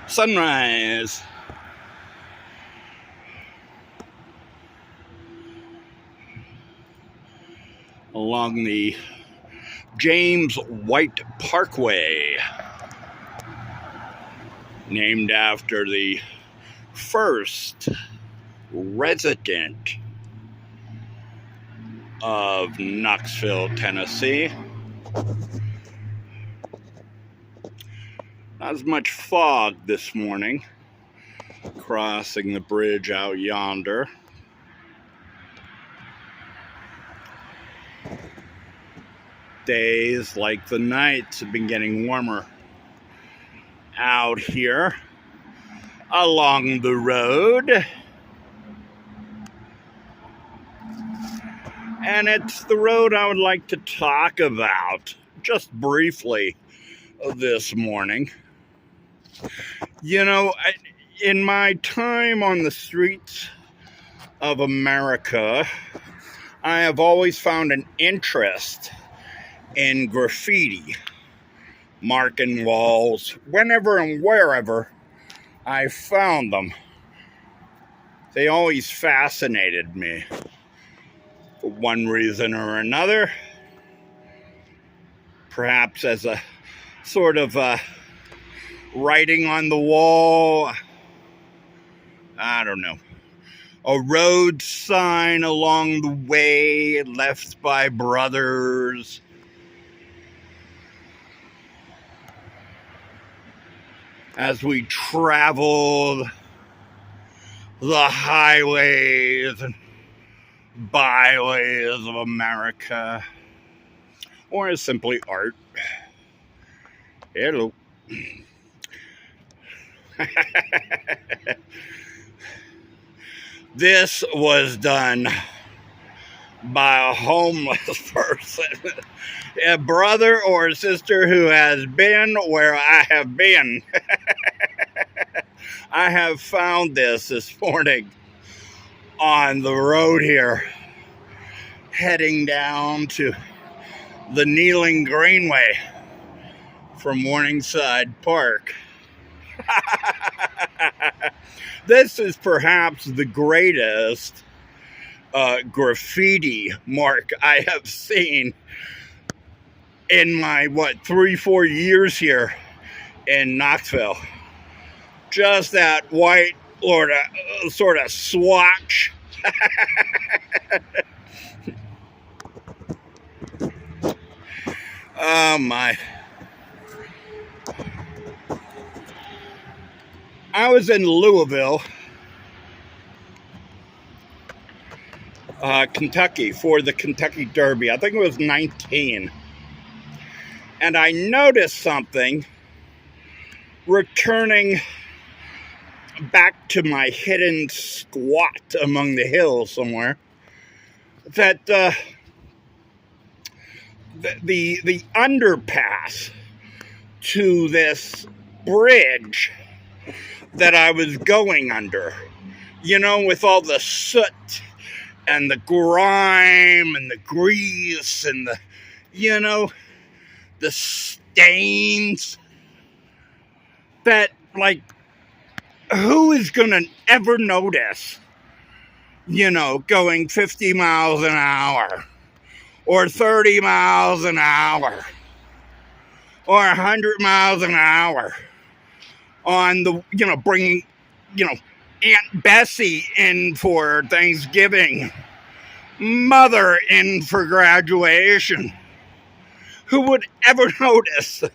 Sunrise. Along the James White Parkway, named after the first resident of Knoxville, Tennessee. Not as much fog this morning, crossing the bridge out yonder. Days like the nights have been getting warmer out here along the road. And it's the road I would like to talk about just briefly this morning. You know, in my time on the streets of America, I have always found an interest in graffiti, marking walls, whenever and wherever I found them. They always fascinated me for one reason or another, perhaps as a sort of writing on the wall, I don't know, a road sign along the way left by brothers. As we traveled the highways and byways of America, or as simply art. Hello. This was done by a homeless person, a brother or a sister who has been where I have been. I have found this morning on the road here, heading down to the Kneeling Greenway from Morningside Park. This is perhaps the greatest graffiti mark I have seen in my, 3-4 years here in Knoxville. Just that white sort of swatch. Oh my. I was in Louisville, Kentucky for the Kentucky Derby. I think it was 19. And I noticed something returning back to my hidden squat among the hills somewhere, that the underpass to this bridge that I was going under, you know, with all the soot and the grime and the grease and the, you know, the stains, that, like, who is gonna ever notice, you know, going 50 miles an hour or 30 miles an hour or 100 miles an hour on the, you know, bringing, you know, Aunt Bessie in for Thanksgiving, Mother in for graduation? Who would ever notice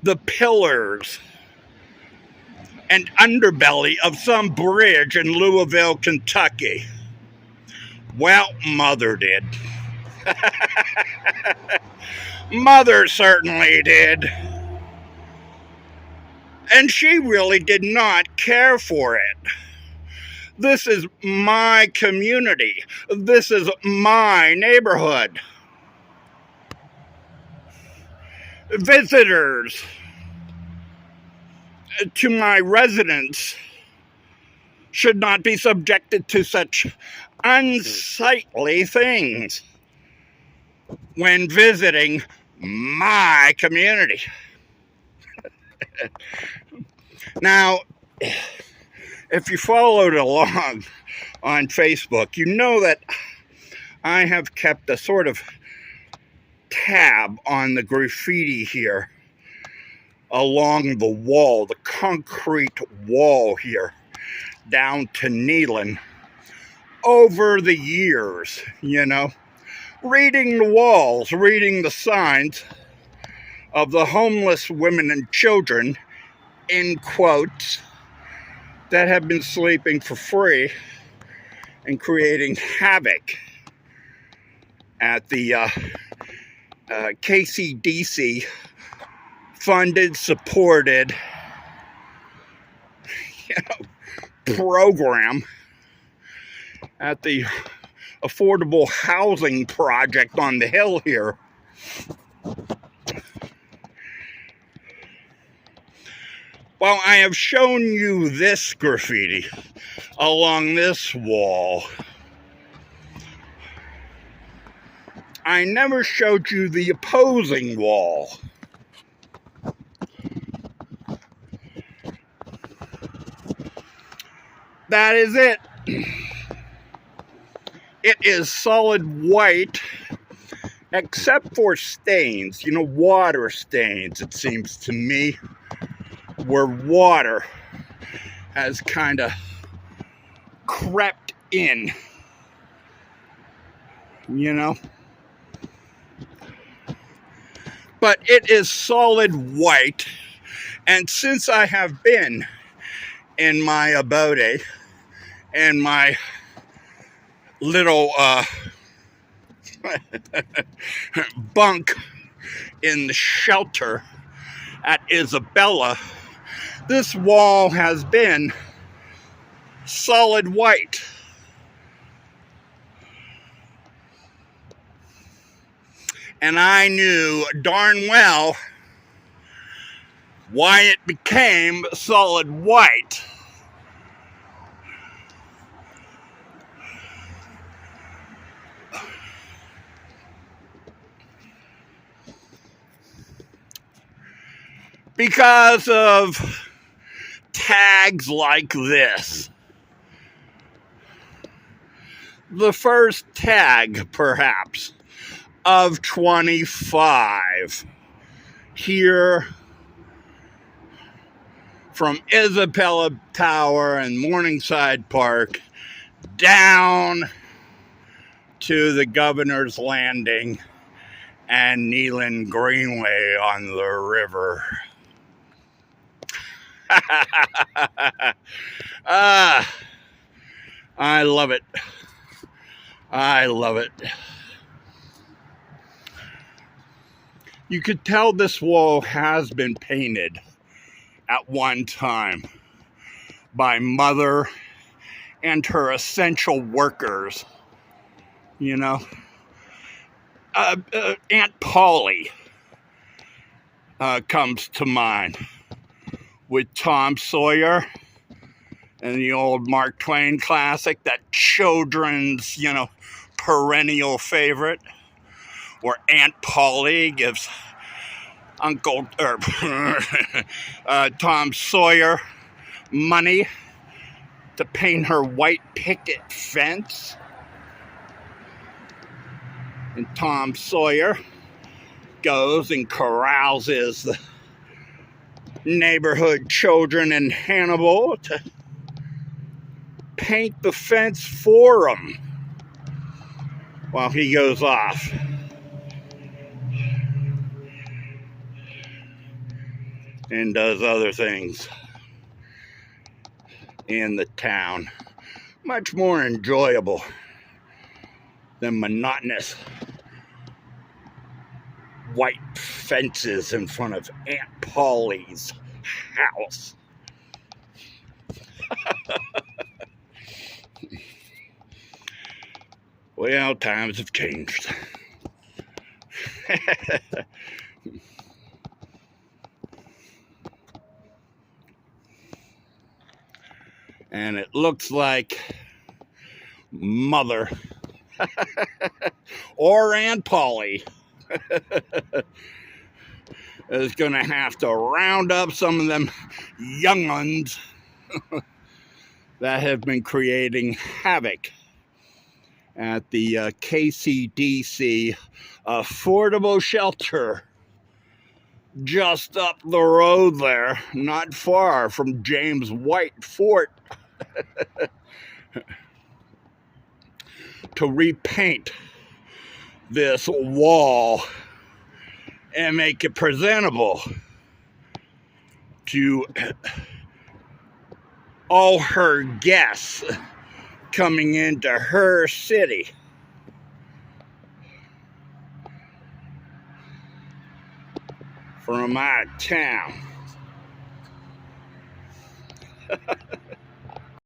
the pillars and underbelly of some bridge in Louisville, Kentucky? Well, Mother did. Mother certainly did. And she really did not care for it. This is my community. This is my neighborhood. Visitors to my residence should not be subjected to such unsightly things when visiting my community. Now, if you followed along on Facebook, you know that I have kept a sort of tab on the graffiti here along the wall, the concrete wall here, down to kneeling over the years, you know, reading the walls, reading the signs of the homeless women and children, in quotes, that have been sleeping for free and creating havoc at the KCDC funded, supported, program at the affordable housing project on the hill here. Well, I have shown you this graffiti along this wall. I never showed you the opposing wall. That is it. It is solid white, except for stains, water stains, it seems to me, where water has kind of crept in, But it is solid white, and since I have been in my abode, in my little bunk in the shelter at Isabella, this wall has been solid white. And I knew darn well why it became solid white. Because of tags like this. The first tag, perhaps, of 25 here from Isabella Tower and Morningside Park down to the Governor's Landing and Neyland Greenway on the river. I love it. I love it. You could tell this wall has been painted at one time by Mother and her essential workers. Aunt Polly comes to mind with Tom Sawyer and the old Mark Twain classic, that children's, perennial favorite, where Aunt Polly gives Tom Sawyer money to paint her white picket fence. And Tom Sawyer goes and carouses the neighborhood children in Hannibal to paint the fence for him while he goes off. And does other things in the town. Much more enjoyable than monotonous white fences in front of Aunt Polly's house. Well, times have changed. And it looks like Mother or Aunt Polly is going to have to round up some of them young ones that have been creating havoc at the KCDC affordable shelter just up the road there, not far from James White Fort, to repaint this wall and make it presentable to all her guests coming into her city. From out of town.